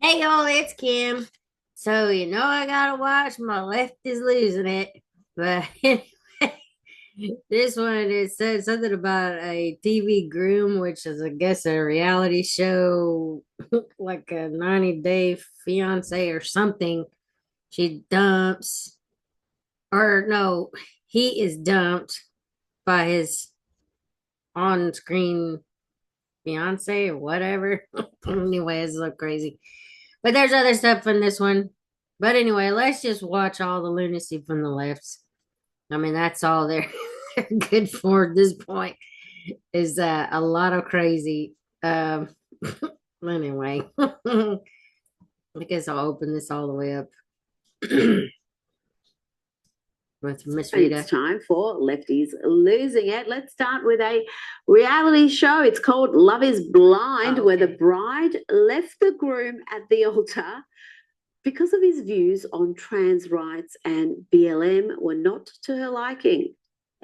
Hey y'all, it's Kim. So I gotta watch My Left is Losing It. But this one it said something about a TV groom, which is I guess a reality show like a 90-day fiance or something. She dumps or no, he is dumped by his on-screen fiance or whatever. Anyway, it's so crazy. But there's other stuff in this one. But anyway, let's just watch all the lunacy from the left. I mean, that's all they're, they're good for at this point is a lot of crazy. Anyway, I guess I'll open this all the way up with Miss Rita. It's time for Lefties Losing It. Let's start with a reality show. It's called Love is Blind, where the bride left the groom at the altar because of his views on trans rights and BLM were not to her liking.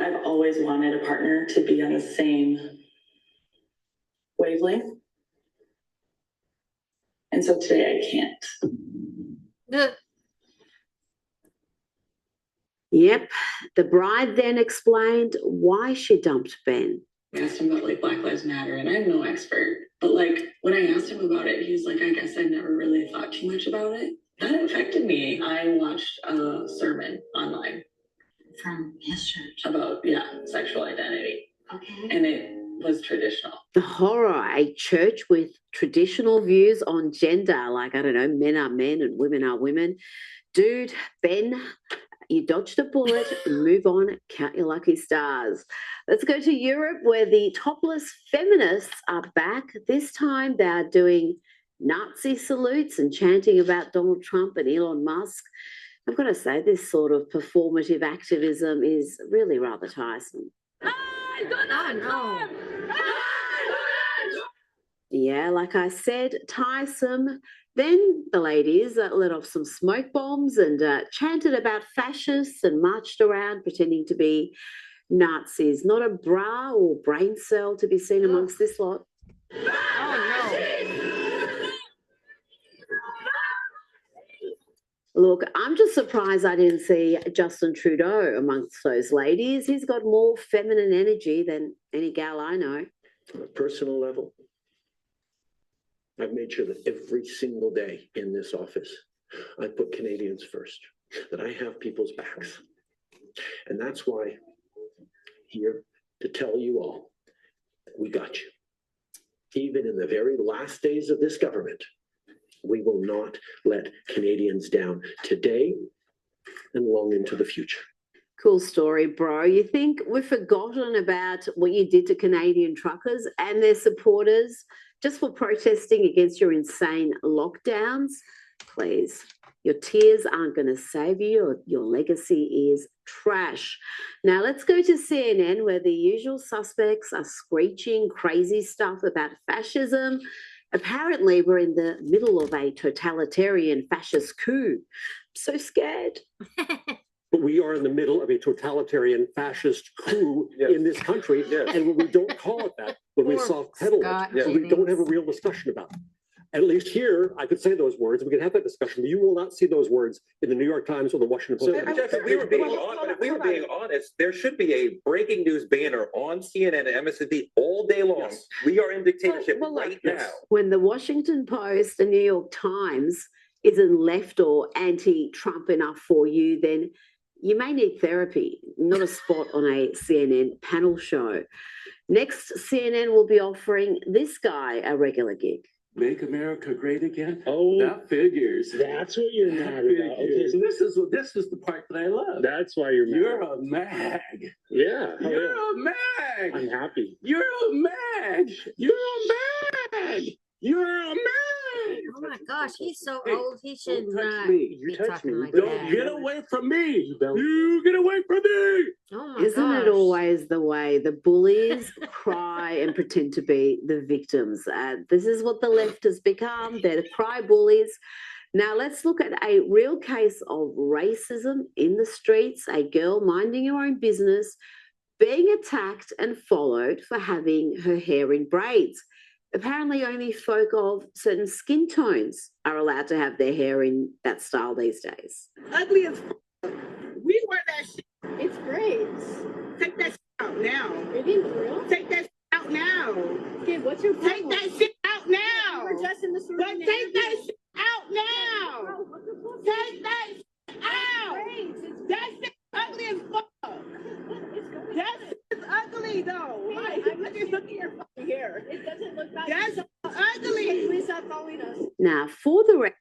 I've always wanted a partner to be on the same wavelength. And so today I can't. Yep. The bride then explained why she dumped Ben. I asked him about Black Lives Matter, and I'm no expert, but when I asked him about it, he was like, I guess I never really thought too much about it. That affected me. I watched a sermon online from his church about sexual identity. Okay. And it was traditional. The horror, a church with traditional views on gender, like, I don't know, men are men and women are women. Dude, Ben, you dodged a bullet, move on, count your lucky stars. Let's go to Europe, where the topless feminists are back. This time they're doing Nazi salutes and chanting about Donald Trump and Elon Musk. I've got to say, this sort of performative activism is really rather tiresome. Yeah, like I said, tiresome. Then the ladies let off some smoke bombs and chanted about fascists and marched around pretending to be Nazis. Not a bra or brain cell to be seen amongst this lot. Look, I'm just surprised I didn't see Justin Trudeau amongst those ladies. He's got more feminine energy than any gal I know. On a personal level, I've made sure that every single day in this office, I put Canadians first, that I have people's backs. And that's why here to tell you all, we got you. Even in the very last days of this government, we will not let Canadians down today and long into the future. Cool story, bro. You think we've forgotten about what you did to Canadian truckers and their supporters just for protesting against your insane lockdowns? Please, your tears aren't going to save you. Your legacy is trash. Now let's go to CNN, where the usual suspects are screeching crazy stuff about fascism. Apparently, we're in the middle of a totalitarian fascist coup. I'm so scared. But we are in the middle of a totalitarian fascist coup in this country. And we don't call it that, but we soft pedal it. We don't have a real discussion about it. At least here, I could say those words. We could have that discussion, but you will not see those words in the New York Times or the Washington Post. If we were being honest, there should be a breaking news banner on CNN and MSNBC all day long. Yes. We are in dictatorship right now. When the Washington Post, the New York Times isn't left or anti-Trump enough for you, then you may need therapy, not a spot on a CNN panel show. Next, CNN will be offering this guy a regular gig. Make America great again? Oh, that figures. That's what you're mad about. Okay. So this is the part that I love. That's why you're mad. You're a mag. Yeah. You're a mag. I'm happy. You're a mag. You're a mag. You're a mag. Oh my gosh, he's so old. He should not me. be talking like Don't that. get away from me. You get away from me. Oh my Isn't gosh. it always the way? The bullies cry and pretend to be the victims. This is what the left has become. They're the cry bullies. Now let's look at a real case of racism in the streets. A girl minding her own business being attacked and followed for having her hair in braids. Apparently, only folk of certain skin tones are allowed to have their hair in that style these days. Ugly as we wear that shit. It's braids. Take that shit out now. Are you being for real? Take that shit out now. Okay, what's your problem? Take that shit out now. We're just in the store. But take that shit out now. Take that shit out. That shit ugly as fuck. That shit is ugly though. I'm just looking at your fucking hair. It doesn't look bad. That's ugly. Please stop following us. Now, for the record,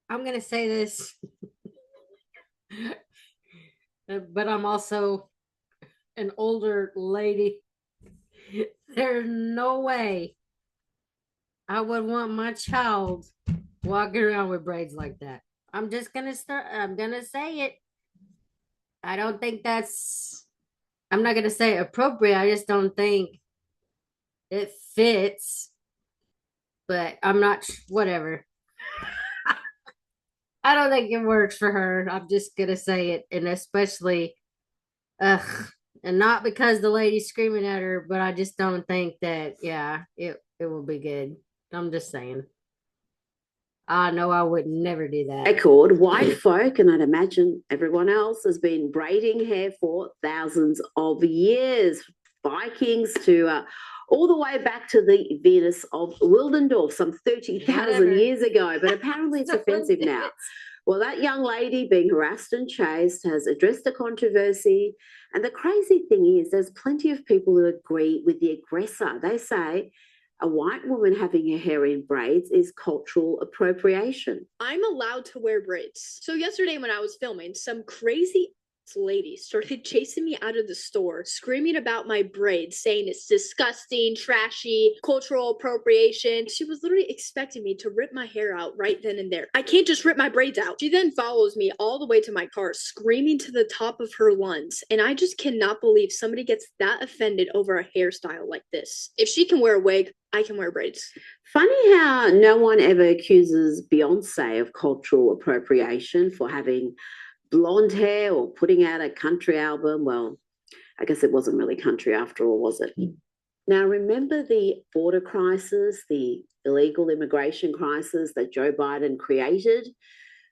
I'm gonna say this, but I'm also an older lady. There's no way I would want my child walking around with braids like that. I'm gonna say it. I don't think I'm not gonna say appropriate. I just don't think it fits. But I'm not, whatever. I don't think it works for her. I'm just gonna say it. And especially, ugh, and not because the lady's screaming at her, but I just don't think that, yeah, it will be good. I'm just saying. I know I would never do that. white folk, and I'd imagine everyone else, has been braiding hair for thousands of years. Vikings to all the way back to the Venus of Wildendorf some 30,000 years ago. But apparently it's offensive now. Well, that young lady being harassed and chased has addressed the controversy. And the crazy thing is, there's plenty of people who agree with the aggressor. They say a white woman having her hair in braids is cultural appropriation. I'm allowed to wear braids. So yesterday when I was filming, some crazy lady started chasing me out of the store, screaming about my braids, saying it's disgusting, trashy, cultural appropriation. She was literally expecting me to rip my hair out right then and there. I can't just rip my braids out. She then follows me all the way to my car, screaming to the top of her lungs. And I just cannot believe somebody gets that offended over a hairstyle like this. If she can wear a wig, I can wear braids. Funny how no one ever accuses Beyonce of cultural appropriation for having blonde hair or putting out a country album. Well, I guess it wasn't really country after all, was it? Now, remember the border crisis, the illegal immigration crisis that Joe Biden created?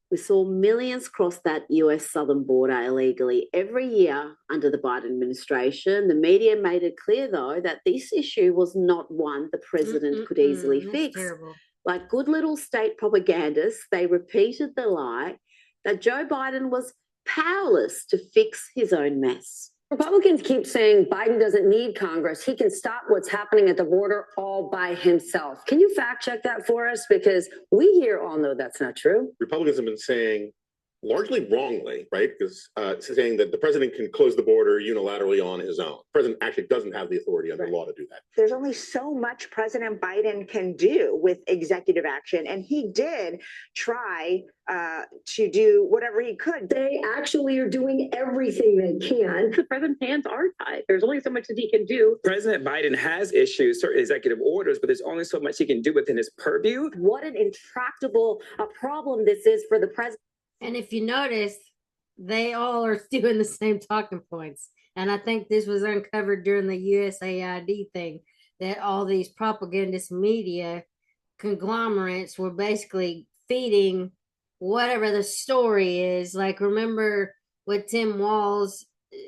We saw millions cross that US southern border illegally every year under the Biden administration. The media made it clear, though, that this issue was not one the president could easily fix. Terrible. Like good little state propagandists, they repeated the lie that Joe Biden was powerless to fix his own mess. Republicans keep saying Biden doesn't need Congress. He can stop what's happening at the border all by himself. Can you fact check that for us? Because we here all know that's not true. Republicans have been saying, largely wrongly, right? Because saying that the president can close the border unilaterally on his own. The president actually doesn't have the authority under law to do that. There's only so much President Biden can do with executive action, and he did try to do whatever he could. They actually are doing everything they can. The president's hands are tied. There's only so much that he can do. President Biden has issued certain executive orders, but there's only so much he can do within his purview. What an intractable problem this is for the president. And if you notice, they all are doing the same talking points. And I think this was uncovered during the USAID thing, that all these propagandist media conglomerates were basically feeding whatever the story is. Like, remember with Tim Walz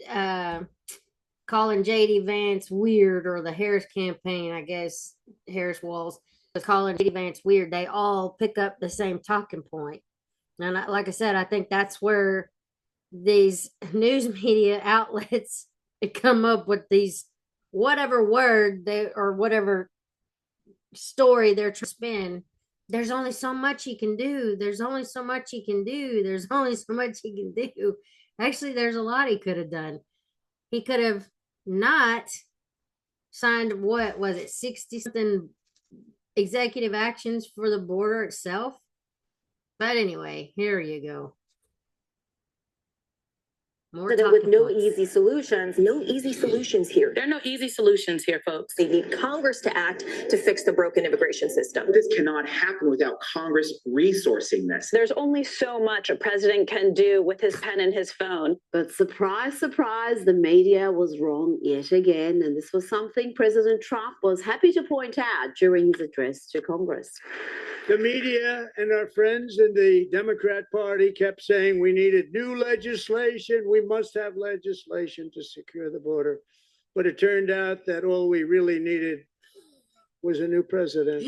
calling JD Vance weird, or the Harris campaign, I guess Harris Walz was calling JD Vance weird. They all pick up the same talking point. And like I said, I think that's where these news media outlets come up with these whatever word they or whatever story they're trying to spin. There's only so much he can do. There's only so much he can do. There's only so much he can do. Actually, there's a lot he could have done. He could have not signed, what was it, 60 something executive actions for the border itself. But anyway, here you go. More President with talking no points. easy solutions. No easy solutions here. There are no easy solutions here, folks. They need Congress to act to fix the broken immigration system. This cannot happen without Congress resourcing this. There's only so much a president can do with his pen and his phone. But surprise, surprise, the media was wrong yet again. And this was something President Trump was happy to point out during his address to Congress. The media and our friends in the Democrat Party kept saying we needed new legislation. We must have legislation to secure the border. But it turned out that all we really needed was a new president.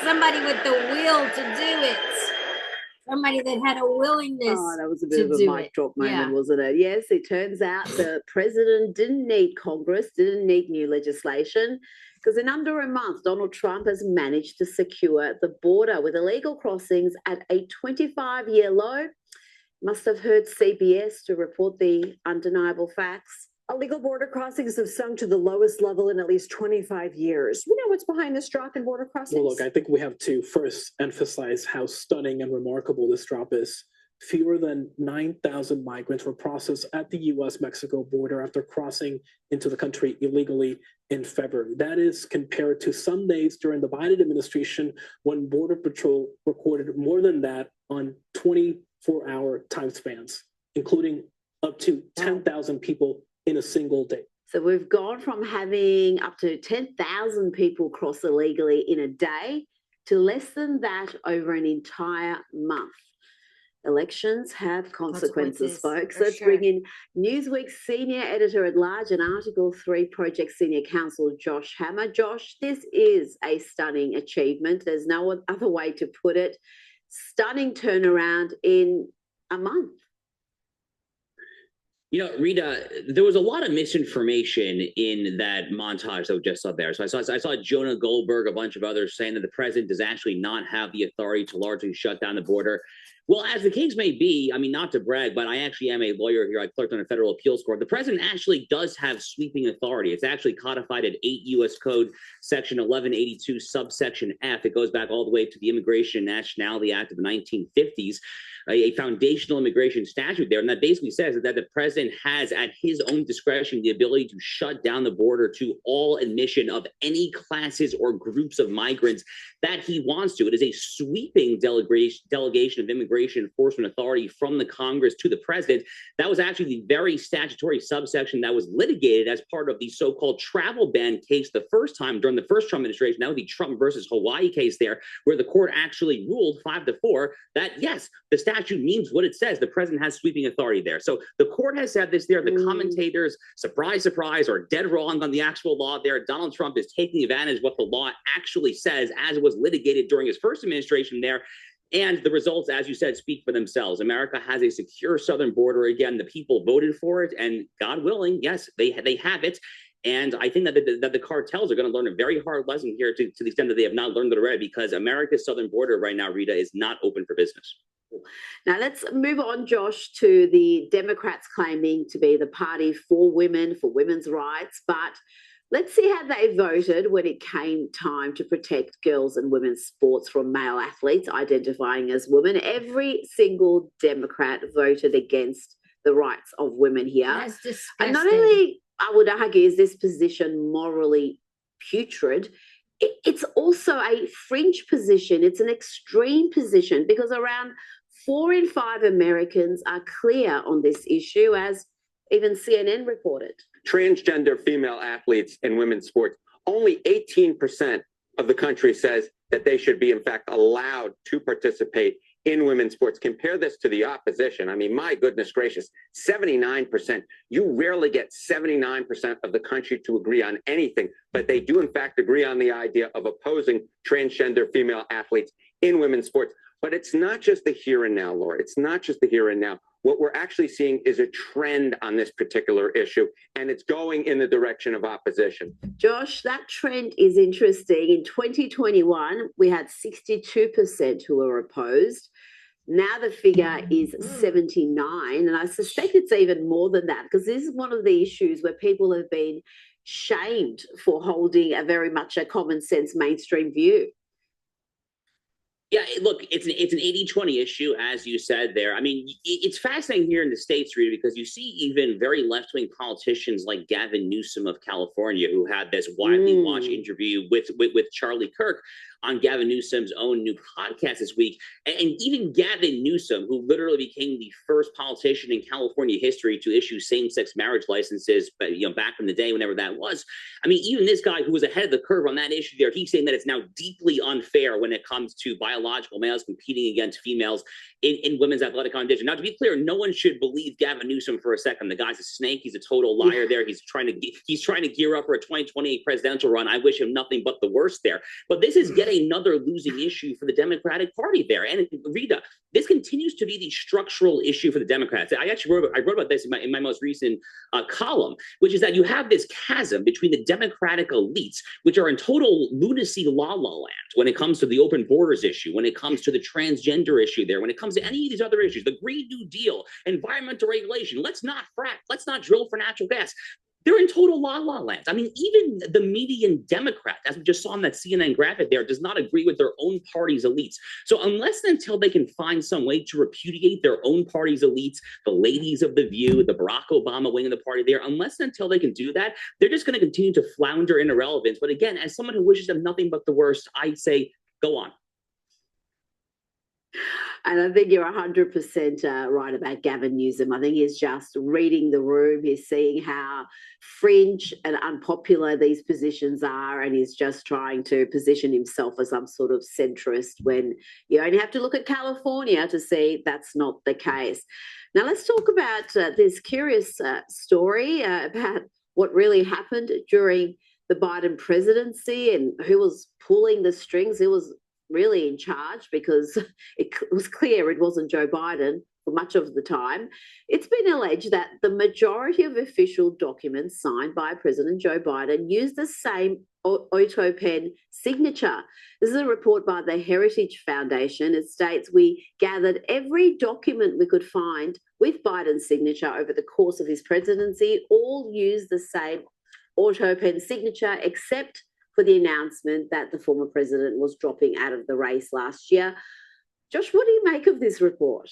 Somebody with the will to do it. Somebody that had a willingness. Oh, that was a bit of a mic drop moment, wasn't it? Yes, it turns out the president didn't need Congress, didn't need new legislation, because in under a month, Donald Trump has managed to secure the border with illegal crossings at a 25-year low. Must have heard CBS to report the undeniable facts. Illegal border crossings have sunk to the lowest level in at least 25 years. You know what's behind this drop in border crossings? Well, look, I think we have to first emphasize how stunning and remarkable this drop is. Fewer than 9,000 migrants were processed at the U.S.-Mexico border after crossing into the country illegally in February. That is compared to some days during the Biden administration when Border Patrol recorded more than that on 24-hour time spans, including up to 10,000 people in a single day. So we've gone from having up to 10,000 people cross illegally in a day to less than that over an entire month. Elections have consequences, folks. Let's bring in Newsweek's senior editor-at-large and Article 3 Project Senior Counsel, Josh Hammer. Josh, this is a stunning achievement. There's no other way to put it. Stunning turnaround in a month. You know, Rita, there was a lot of misinformation in that montage that we just saw there. So I saw Jonah Goldberg, a bunch of others saying that the president does actually not have the authority to largely shut down the border. Well, as the case may be, I mean, not to brag, but I actually am a lawyer here. I clerked on a federal appeals court. The president actually does have sweeping authority. It's actually codified at 8 U.S. Code Section 1182, subsection F. It goes back all the way to the Immigration and Nationality Act of the 1950s, a foundational immigration statute there. And that basically says that the president has at his own discretion the ability to shut down the border to all admission of any classes or groups of migrants that he wants to. It is a sweeping delegation of immigration enforcement authority from the Congress to the president. That was actually the very statutory subsection that was litigated as part of the so-called travel ban case the first time during the first Trump administration. That was the Trump versus Hawaii case there, where the court actually ruled 5-4 that, yes, the statute means what it says. The president has sweeping authority there. So the court has said this there. The commentators, surprise, surprise, are dead wrong on the actual law there. Donald Trump is taking advantage of what the law actually says as it was litigated during his first administration there. And the results, as you said, speak for themselves. America has a secure southern border again. The people voted for it, and God willing, yes, they have it. And I think that the cartels are going to learn a very hard lesson here to the extent that they have not learned it already, because America's southern border right now, Rita, is not open for business. Now let's move on, Josh, to the Democrats claiming to be the party for women, for women's rights, but let's see how they voted when it came time to protect girls and women's sports from male athletes identifying as women. Every single Democrat voted against the rights of women here. That's disgusting. And not only, I would argue, is this position morally putrid, it's also a fringe position. It's an extreme position because around 4 in 5 Americans are clear on this issue, as even CNN reported. Transgender female athletes in women's sports, only 18% of the country says that they should be, in fact, allowed to participate in women's sports. Compare this to the opposition. I mean, my goodness gracious, 79%. You rarely get 79% of the country to agree on anything, but they do, in fact, agree on the idea of opposing transgender female athletes in women's sports. But it's not just the here and now, Laura. It's not just the here and now. What we're actually seeing is a trend on this particular issue, and it's going in the direction of opposition. Josh, that trend is interesting. In 2021, we had 62% who were opposed. Now the figure is 79, and I suspect it's even more than that, because this is one of the issues where people have been shamed for holding a very much a common sense mainstream view. Yeah, look, it's an 80-20 issue, as you said there. I mean, it's fascinating here in the States, Rita, because you see even very left-wing politicians like Gavin Newsom of California, who had this widely watched interview with Charlie Kirk on Gavin Newsom's own new podcast this week. And even Gavin Newsom, who literally became the first politician in California history to issue same-sex marriage licenses, back in the day, whenever that was. I mean, even this guy who was ahead of the curve on that issue there, he's saying that it's now deeply unfair when it comes to biological males competing against females in women's athletic competition. Now, to be clear, no one should believe Gavin Newsom for a second. The guy's a snake. He's a total liar there. He's trying to gear up for a 2028 presidential run. I wish him nothing but the worst there. But this is yet another losing issue for the Democratic Party there. And Rita, this continues to be the structural issue for the Democrats. I wrote about this in my most recent column, which is that you have this chasm between the Democratic elites, which are in total lunacy la land when it comes to the open borders issue, when it comes to the transgender issue there, when it comes to any of these other issues, the Green New Deal, environmental regulation, let's not frack, let's not drill for natural gas. They're in total la land. I mean, even the median Democrat, as we just saw in that CNN graphic there, does not agree with their own party's elites. So unless and until they can find some way to repudiate their own party's elites, the ladies of The View, the Barack Obama wing of the party there, unless and until they can do that, they're just going to continue to flounder in irrelevance. But again, as someone who wishes them nothing but the worst, I say, go on. And I think you're 100% right about Gavin Newsom. I think he's just reading the room. He's seeing how fringe and unpopular these positions are, and he's just trying to position himself as some sort of centrist when you only have to look at California to see that's not the case. Now, let's talk about this curious story about what really happened during the Biden presidency and who was pulling the strings. Who was really in charge, because it was clear it wasn't Joe Biden for much of the time. It's been alleged that the majority of official documents signed by President Joe Biden use the same auto pen signature. This is a report by the Heritage Foundation. It states, we gathered every document we could find with Biden's signature over the course of his presidency. All use the same auto pen signature, except for the announcement that the former president was dropping out of the race last year. Josh, what do you make of this report?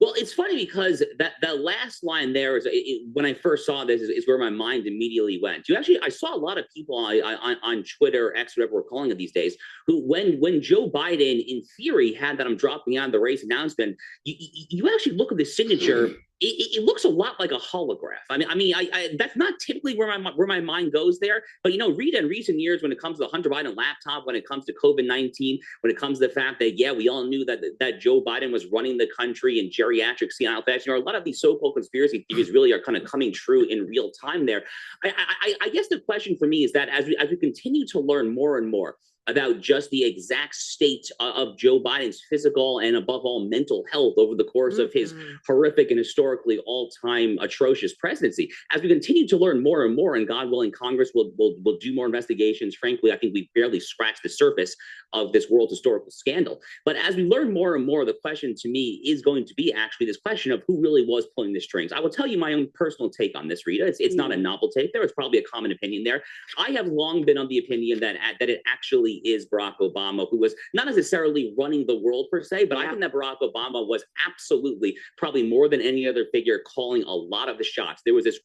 Well, it's funny because that last line there is when I first saw this is where my mind immediately went. I saw a lot of people on Twitter, X, whatever we're calling it these days, who when Joe Biden in theory had that I'm dropping out of the race announcement, you actually look at the signature. It looks a lot like a holograph. I mean, that's not typically where my mind goes there. But Rita, in recent years, when it comes to the Hunter Biden laptop, when it comes to COVID-19, when it comes to the fact that we all knew that Joe Biden was running the country in geriatric senile fashion, a lot of these so-called conspiracy theories really are kind of coming true in real time. There, I guess the question for me is that as we continue to learn more and more about just the exact state of Joe Biden's physical and above all mental health over the course of his horrific and historically all-time atrocious presidency. As we continue to learn more and more, and God willing, Congress will do more investigations. Frankly, I think we've barely scratched the surface of this world historical scandal. But as we learn more and more, the question to me is going to be actually this question of who really was pulling the strings. I will tell you my own personal take on this, Rita. It's not a novel take there. It's probably a common opinion there. I have long been of the opinion that it actually is Barack Obama, who was not necessarily running the world per se, but I think that Barack Obama was absolutely, probably more than any other figure, calling a lot of the shots. There was this.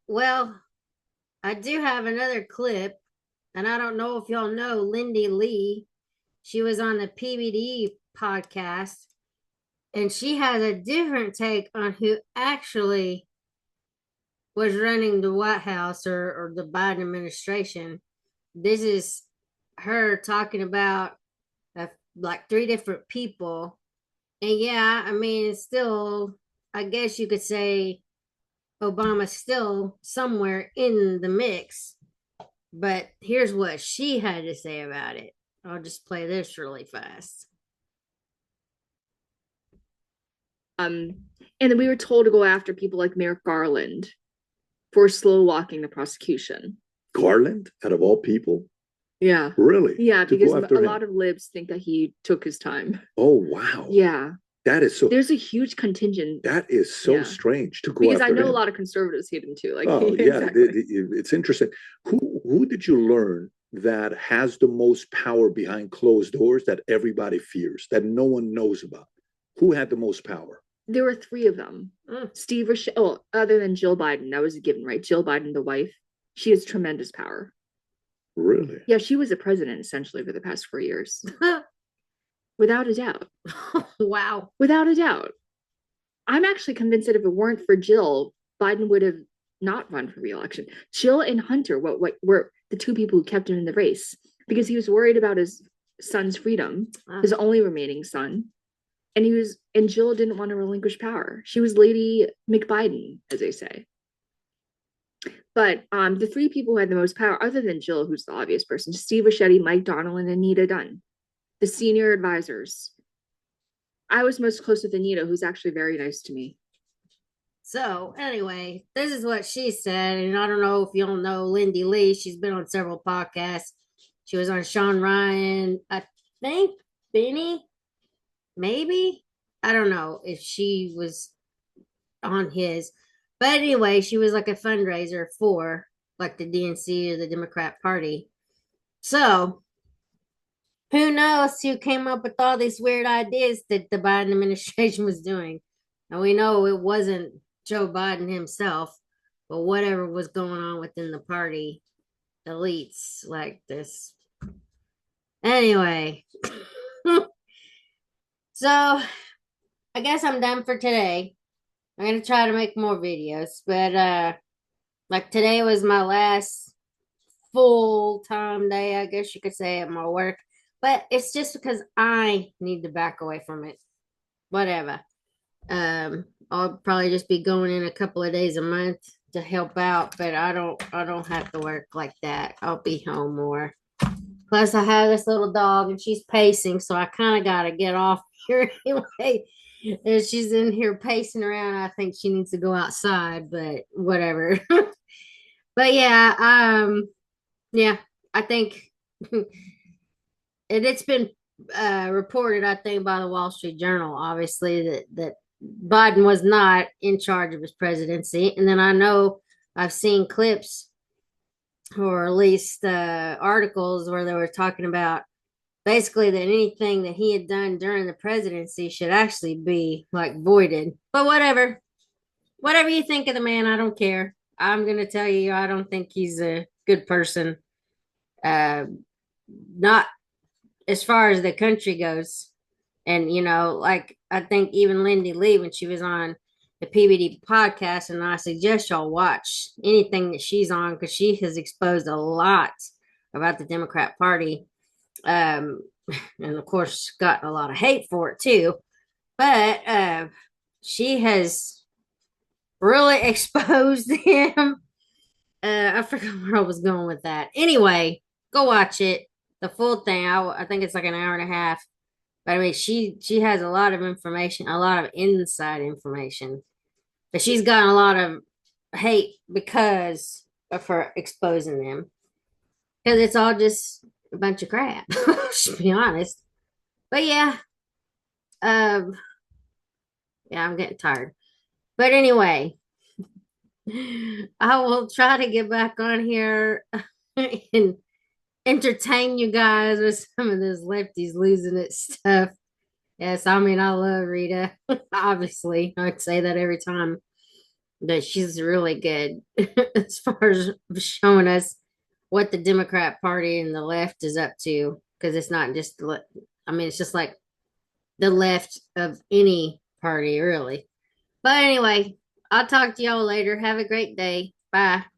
Well, I do have another clip, and I don't know if y'all know Lindy Lee. She was on the PBD podcast, and she has a different take on who actually was running the White House or the Biden administration. This is her talking about like 3 different people. And I mean, it's still, I guess you could say Obama's still somewhere in the mix. But here's what she had to say about it. I'll just play this really fast. And then we were told to go after people like Merrick Garland for slow walking the prosecution. Garland, out of all people? Yeah. Really? Yeah, because a lot of libs think that he took his time. Oh, wow. Yeah. That is so. There's a huge contingent. That is so strange to go because after I know him. a lot of conservatives hate him too. Like, oh, yeah. Exactly. It's interesting. Who did you learn that has the most power behind closed doors that everybody fears, that no one knows about? Who had the most power? There were three of them. Steve Rochelle, oh, other than Jill Biden, that was a given, right? Jill Biden, the wife, she has tremendous power. Really? Yeah, she was a president essentially for the past 4 years. Without a doubt. Wow. Without a doubt. I'm actually convinced that if it weren't for Jill, Biden would have not run for re-election. Jill and Hunter, what were the two people who kept him in the race because he was worried about his son's freedom, his only remaining son. And Jill didn't want to relinquish power. She was Lady McBiden, as they say. But the three people who had the most power, other than Jill, who's the obvious person, Steve Ricchetti, Mike Donnell, and Anita Dunn, the senior advisors. I was most close with Anita, who's actually very nice to me. So anyway, this is what she said, and I don't know if y'all know Lindy Lee. She's been on several podcasts. She was on Sean Ryan, I think Benny, maybe. I don't know if she was on his, but anyway, she was like a fundraiser for like the DNC or the Democrat Party. So who knows who came up with all these weird ideas that the Biden administration was doing? And we know it wasn't Joe Biden himself, but whatever was going on within the party elites like this. Anyway, so I guess I'm done for today. I'm gonna try to make more videos, but like today was my last full-time day, I guess you could say, at my work. But it's just because I need to back away from it. Whatever. I'll probably just be going in a couple of days a month to help out, but I don't have to work like that. I'll be home more. Plus I have this little dog and she's pacing, so I kind of gotta get off here anyway. And she's in here pacing around. I think she needs to go outside, but whatever. But yeah, I think it's been reported, I think, by the Wall Street Journal, obviously, that Biden was not in charge of his presidency. And then I know I've seen clips or at least articles where they were talking about basically that anything that he had done during the presidency should actually be like voided. But whatever you think of the man, I don't care. I'm going to tell you, I don't think he's a good person. Not as far as the country goes. And, like I think even Lindy Lee, when she was on the PBD podcast, and I suggest y'all watch anything that she's on because she has exposed a lot about the Democrat Party. And of course, got a lot of hate for it too. But she has really exposed him. I forgot where I was going with that. Anyway, go watch it. The full thing. I think it's like an hour and a half. But I mean, she has a lot of information, a lot of inside information. But she's gotten a lot of hate because of her exposing them. Because it's all just a bunch of crap, to be honest. But yeah. Yeah, I'm getting tired. But anyway, I will try to get back on here and entertain you guys with some of this lefties losing it stuff. Yes, I mean, I love Rita. Obviously, I'd say that every time. But she's really good as far as showing us what the Democrat Party and the left is up to. Because it's not just, it's just like the left of any party, really. But anyway, I'll talk to y'all later. Have a great day. Bye.